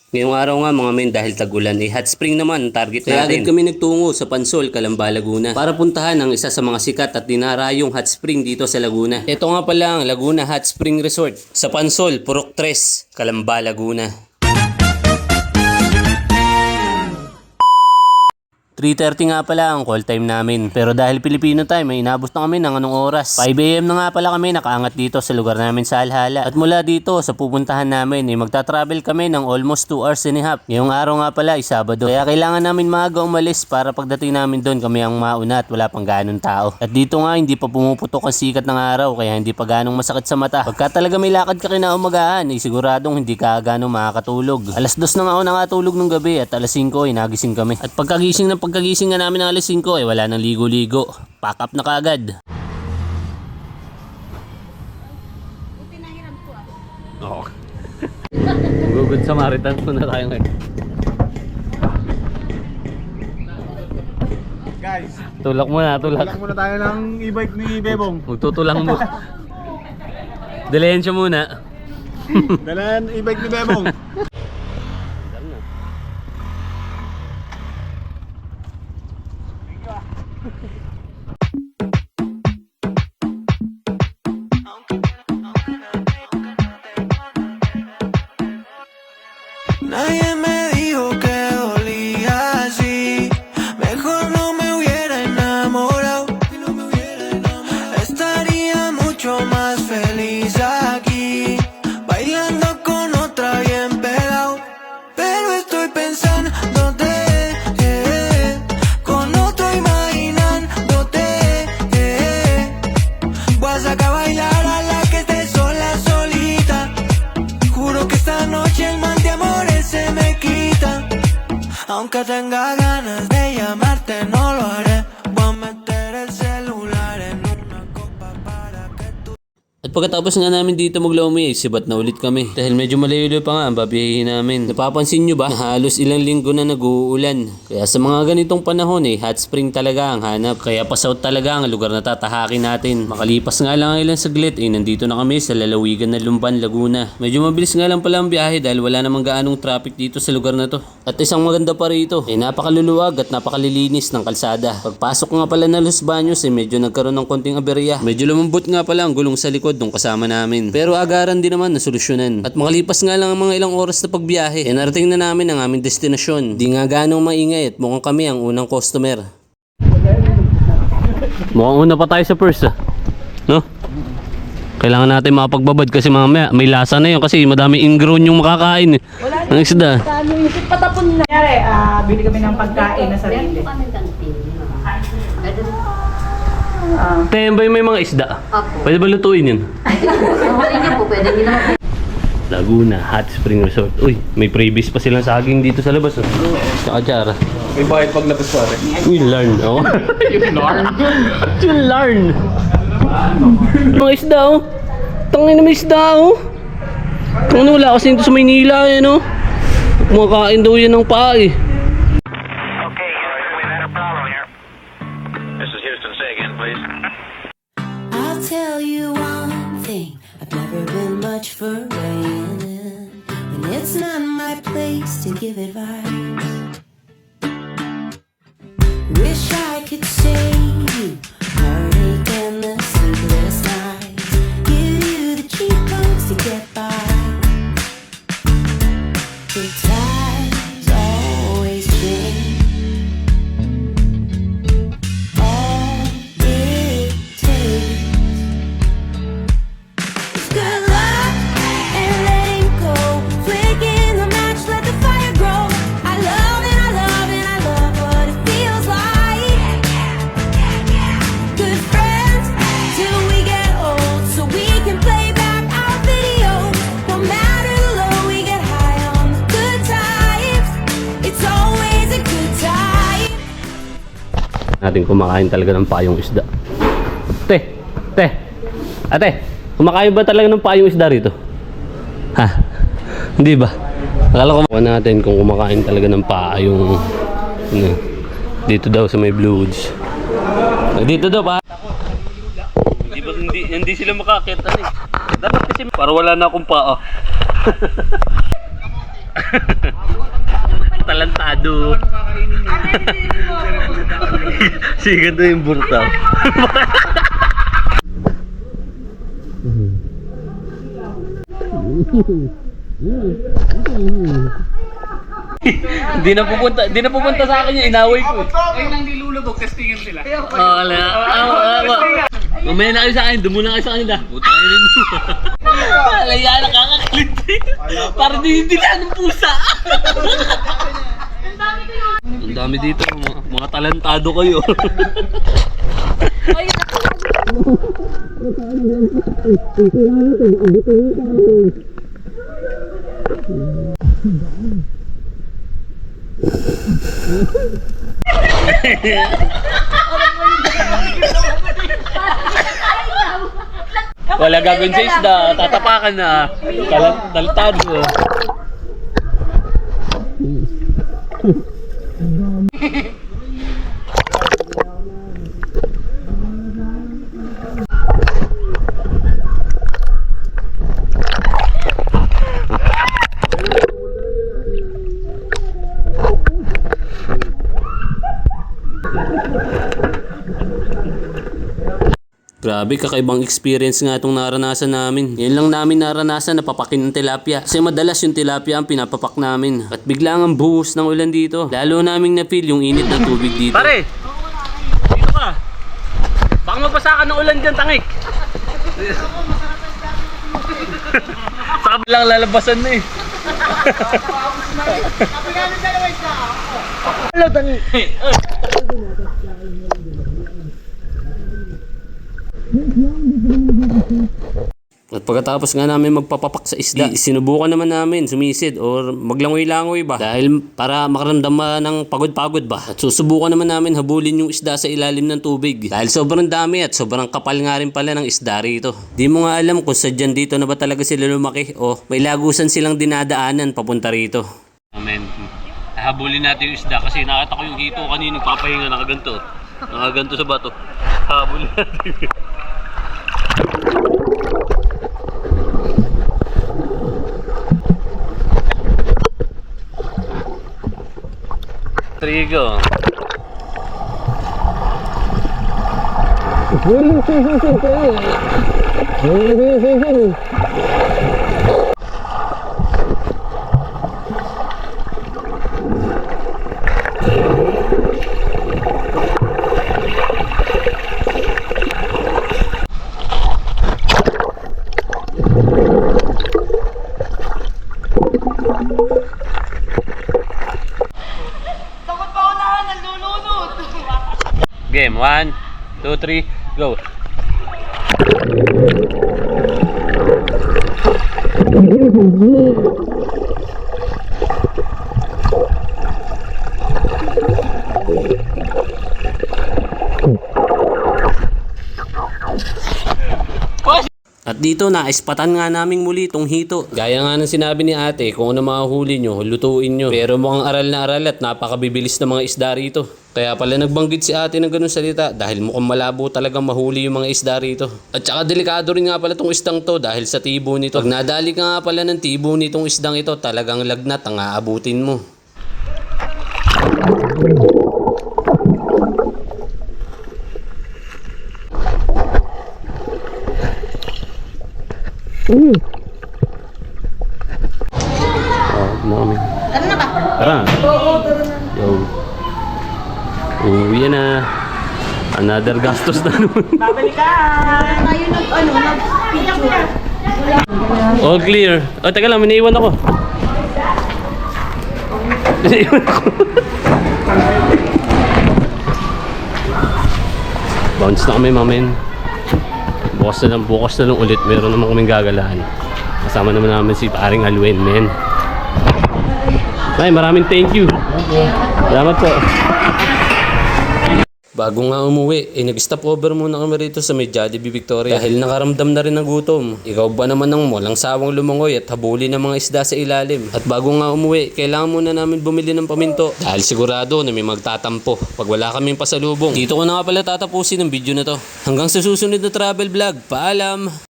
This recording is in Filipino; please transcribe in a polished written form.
Ngayong araw nga mga men, dahil tag-ulan, hot spring naman target natin. Kaya agad kami nagtungo sa Pansol, Calamba, Laguna para puntahan ang isa sa mga sikat at dinarayong hot spring dito sa Laguna. Ito nga pala ang Laguna Hot Spring Resort sa Pansol, Purok 3, Calamba, Laguna. 3:30 nga pala ang call time namin. Pero dahil Filipino time, may inabot na kami ng anong oras. 5 AM na nga pala kami nakaangat dito sa lugar namin sa Alhala. At mula dito sa pupuntahan namin, magta-travel kami ng almost 2 hours and a half. Ngayong araw nga pala ay Sabado. Kaya kailangan namin maaga umalis para pagdating namin doon kami ang mauna at wala pang ganong tao. At dito nga hindi pa pumuputok ang sikat ng araw kaya hindi pa ganong masakit sa mata. Pagka talaga may lakad ka kinaumagahan, siguradong hindi ka ganong makakatulog. Alas 2 na nga ako nakatulog ng gabi at alas 5 nagising kami. At pagkagising nga namin ng alas 5 wala nang ligo-ligo. Pack up na kaagad. Buti nahiram ko Oo. Good Samaritan muna tayo ngayon. Guys, Tulak muna. tulak muna tayo ng e-bike ni Bebong. Magtutulang mo. Dilensya muna. Dalan e-bike ni Bebong. Nadie me dijo que dolía así. Mejor no me hubiera enamorado. Estaría mucho más feliz aquí, bailando con otra bien pegado. Pero estoy pensándote, con otro imaginándote. Voy a sacar a bailar a la que esté sola, solita. Juro que esta noche el mal de amores se me quita. Aunque tenga ganas de llamarte, no lo haré. Voy a meter el celular en una copa para que tú. At pagkatapos nga namin dito maglawmi, sibat na ulit kami. Dahil medyo malayo pa nga ang babiyahin namin. Napapansin nyo ba na halos ilang linggo na nag-uulan? Kaya sa mga ganitong panahon hot spring talaga ang hanap. Kaya pasout talaga ang lugar na tatahakin natin. Makalipas nga lang ang ilang saglit, nandito na kami sa lalawigan na Lumban, Laguna. Medyo mabilis nga lang pala ang biyahe dahil wala namang gaanong traffic dito sa lugar na to. At isang maganda pa rito, napakaluluwag at napakalilinis ng kalsada. Pagpasok nga pala ng Los Baños, medyo nagkaroon ng konting aberya. Medyo lumambot nga pala ang gulong sa likod nung kasama namin. Pero agaran din naman nasolusyonan. At makalipas nga lang ang mga ilang oras na pagbiyahe, narating na namin ang aming destinasyon. Di nga ganong maingay at mukhang kami ang unang customer. Mukhang una pa tayo sa first no? Kailangan natin mapagbabad kasi mamaya may lasa na yun kasi madami ingrown yung makakain ng isda. Isip patapon na. Kunyari, bili kami ng pagkain na sarili. Tembay may mga isda. Pwede ba lutuin yun? Laguna Hot Spring Resort. Uy, may freebies pa silang saging dito sa labas. Nakatsara. May bayad pag labas pare. Uy, learn. Oh. You learn. Mga isda oh. Tangin na may isda oh. Tangin wala kasi dito sa Maynila oh. Kumakain daw yan ng paa Okay, we've had a problem here. This is Houston. Say again, please. I'll tell you one thing, I've never been much for rain, and it's not my place to give advice. Wish I could save you heartache and the sleepless nights, give you the cheap codes to get by. The times always change. All it takes is good luck and letting go. Flicking the match, let the fire grow. I love and I love and I love what it feels like. Good friends till we get old, so we can play back our videos. No matter the low, we get high on the good times. It's always a good time. natin kumakain talaga ng payong isda. Ate, kumakain ba talaga ng payong isda rito? Ha? Hindi ba? Akala ko makain natin kung kumakain talaga ng payong dito daw sa may Blue Woods. Dito daw pa. Hindi sila makakita Dapat kasi para wala na akong paa. Talantado. Sige to yung burtaw. Di na pupunta sa akin yung inaway ko. Ayun lang nilulubog, testingin sila. Wala. Mamaya na kayo sa akin, dumuna kayo sa kanila. Puta kayo rin mo. Alaya, nakakakilit. Para di na ng pusa. Ang dami dito, mga talentado kayo. Wala gagawin sa isda, tatapakan na. Talentado. Grabe, kakaibang experience nga itong naranasan namin. Yan lang namin naranasan na papakin ng tilapia. Kasi madalas yung tilapia ang pinapapak namin. At biglang ang buhos ng ulan dito. Lalo naming na-feel yung init ng tubig dito. Pare! Dito ka! Baka mabasa ka ng ulan dyan, tangik! Sa kabilang lalabasan na eh. Hello, tangik! At pagkatapos nga namin magpapapak sa isda, sinubukan naman namin sumisid or maglangoy-langoy ba dahil para makaramdaman ng pagod-pagod ba. At susubukan naman namin habulin yung isda sa ilalim ng tubig dahil sobrang dami at sobrang kapal nga rin pala ng isda rito. Di mo nga alam kung sadyan dito na ba talaga sila lumaki o may lagusan silang dinadaanan papunta rito. Amen. Habulin natin yung isda kasi nakita ko yung hito kanina nagpapahinga nakaganto. Nakaganto sa bato. Habulin natin. Trigo. Game 1, 2, 3, go. At dito naispatan nga naming muli itong hito. Gaya nga ng sinabi ni ate, kung ano makahuli nyo, lutuin nyo. Pero mukhang aral na aral at napakabibilis ng mga isda rito. Kaya pala nagbanggit si ate ng ganun salita dahil mukhang malabo talagang mahuli yung mga isda rito. At saka delikado rin nga pala itong isdang to dahil sa tibo nito. Pag nadali ka nga pala ng tibo nitong isdang ito, talagang lagnat ang aabutin mo. Mami. Tara na ba? Tara. Yo. Uwi na. Another gastos na naman. Babalikan! Tayo nag-picture. All clear. Oh, teka lang, may naiwan ako. Naiwan ako. Bounce na kami, mamin. Bukas na lang ulit. Meron naman kaming gagalahan. Kasama naman namin si paring Alwen, men. Ay, maraming thank you. Salamat po. Bago nga umuwi, nag-stop over muna kami rito sa may Jollibee Victoria dahil nakaramdam na rin ng gutom. Ikaw ba naman ang walang sawang lumangoy at habulin ng mga isda sa ilalim? At bago nga umuwi, kailangan muna namin bumili ng paminto dahil sigurado na may magtatampo pag wala kaming pasalubong. Dito ko na nga pala tatapusin ang video na to. Hanggang sa susunod na travel vlog. Paalam!